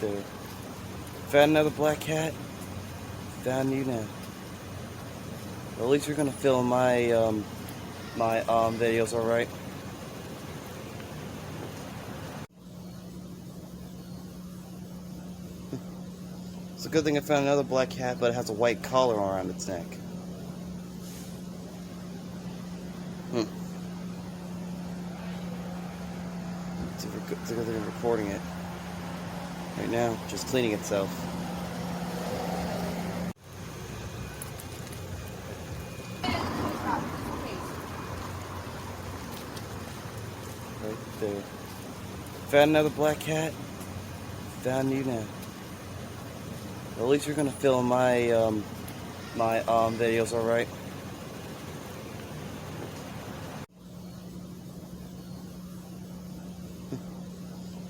there. Found another black cat. Found you now. Well, at least you're gonna film my videos, all right? It's a good thing I found another black cat, but it has a white collar around its neck. It's a good thing I'm recording it. Right now, just cleaning itself. Right there. Found another black cat. Found you now. Well, at least you're gonna film my videos, all right?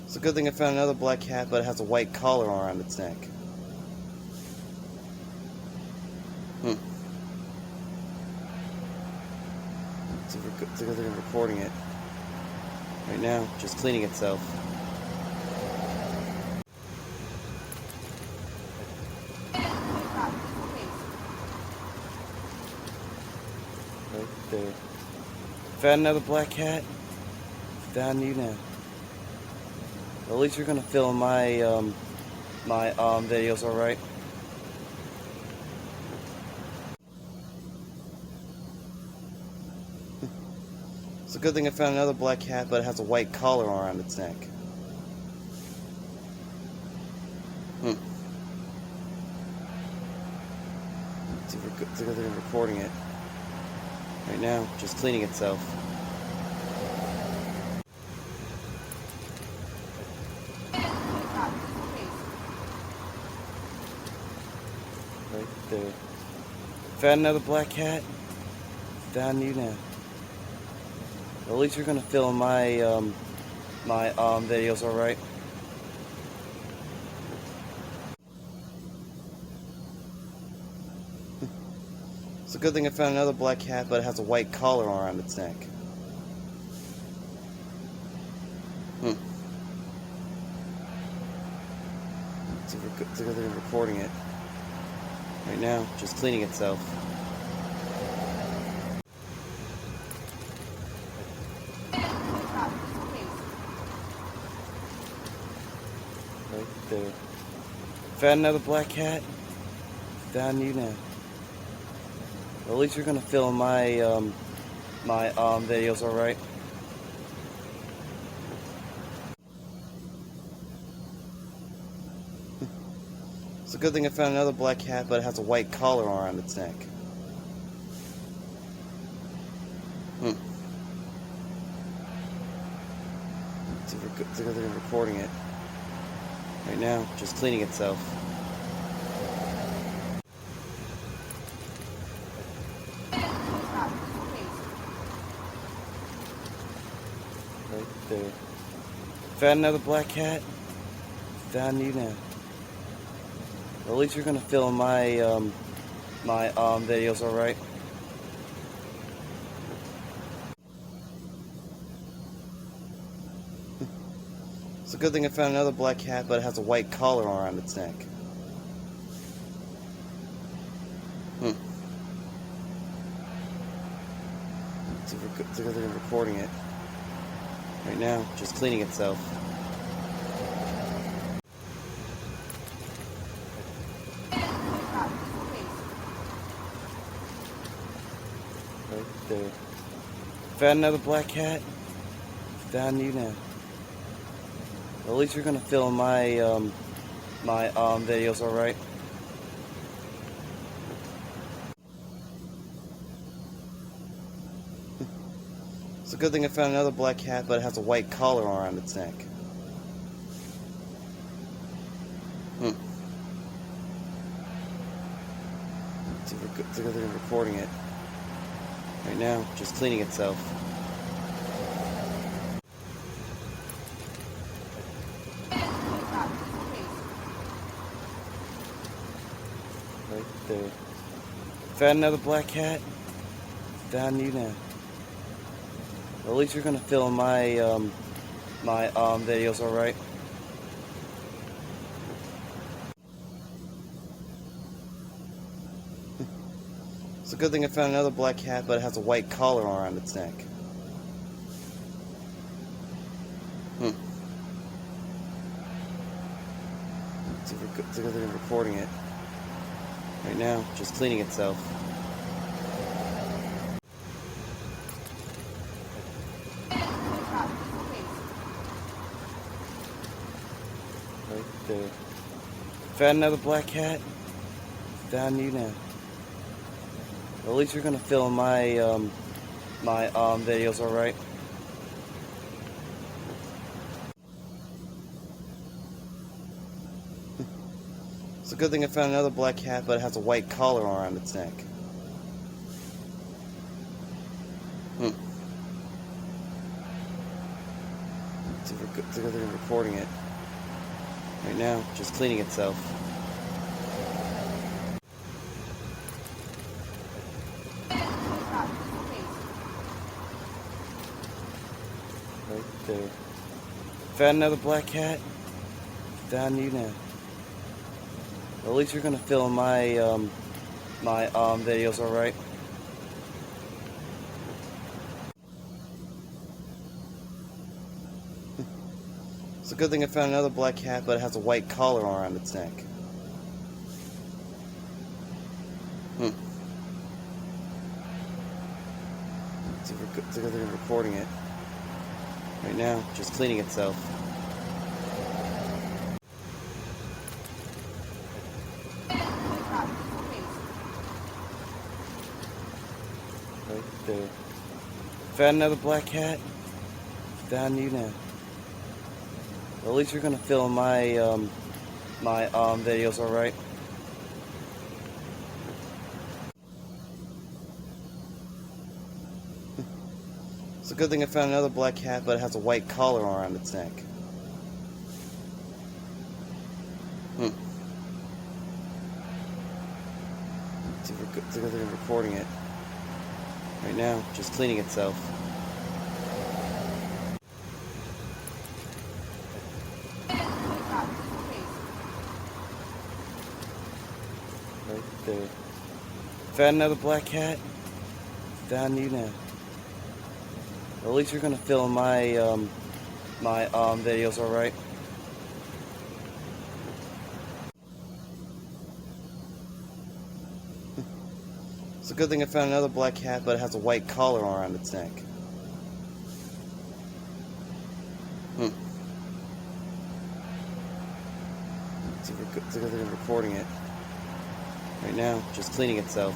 It's a good thing I found another black cat, but it has a white collar around its neck. It's a good thing I'm recording it. Right now, just cleaning itself. Right there. Found another black cat. Found you now. Well, at least you're gonna film my videos, all right? It's a good thing I found another black cat, but it has a white collar around its neck. It's a good thing I'm recording it. Right now, just cleaning itself. Right there. Found another black cat. Found you now. Well, at least you're gonna film my videos, all right? It's a good thing I found another black cat, but it has a white collar around its neck. It's a good thing I'm recording it. Right now, just cleaning itself. Right there. Found another black cat. Found you now. Well, at least you're gonna film my videos, all right? It's a good thing I found another black cat, but it has a white collar around its neck. It's a good thing I'm recording it. Right now, just cleaning itself. Right there. Found another black cat. Found you now. Well, at least you're gonna film my videos, all right? It's a good thing I found another black cat, but it has a white collar around its neck. It's a good thing I'm recording it. Right now, just cleaning itself. Right there. Found another black cat. Found you now. Well, at least you're gonna film my videos, all right? It's a good thing I found another black cat, but it has a white collar around its neck. It's a good thing I'm recording it. Right now, just cleaning itself. Right there. Found another black cat. Found you now. Well, at least you're gonna film my videos, all right? good thing I found another black cat, but it has a white collar around its neck. It's a good thing I'm recording it right now, just cleaning itself. Right there. Found another black cat. Found you now. Well, at least you're gonna film my videos, all right? It's a good thing I found another black cat, but it has a white collar around its neck. It's a good thing I'm recording it right now, just cleaning itself. Right there. Found another black cat. Found you now. Well, at least you're gonna film my videos, all right? It's a good thing I found another black cat, but it has a white collar around its neck. It's a good thing I'm recording it right now, just cleaning itself. Right there. Found another black cat. Found you now. Well, at least you're gonna film my videos, all right? It's a good thing I found another black cat, but it has a white collar around its neck. It's a good thing I'm recording it right now, just cleaning itself. Right there. Found another black cat. Found you now. Well, at least you're gonna film my videos, all right? It's a good thing I found another black cat, but it has a white collar around its neck. It's a good thing I'm recording it right now, just cleaning itself.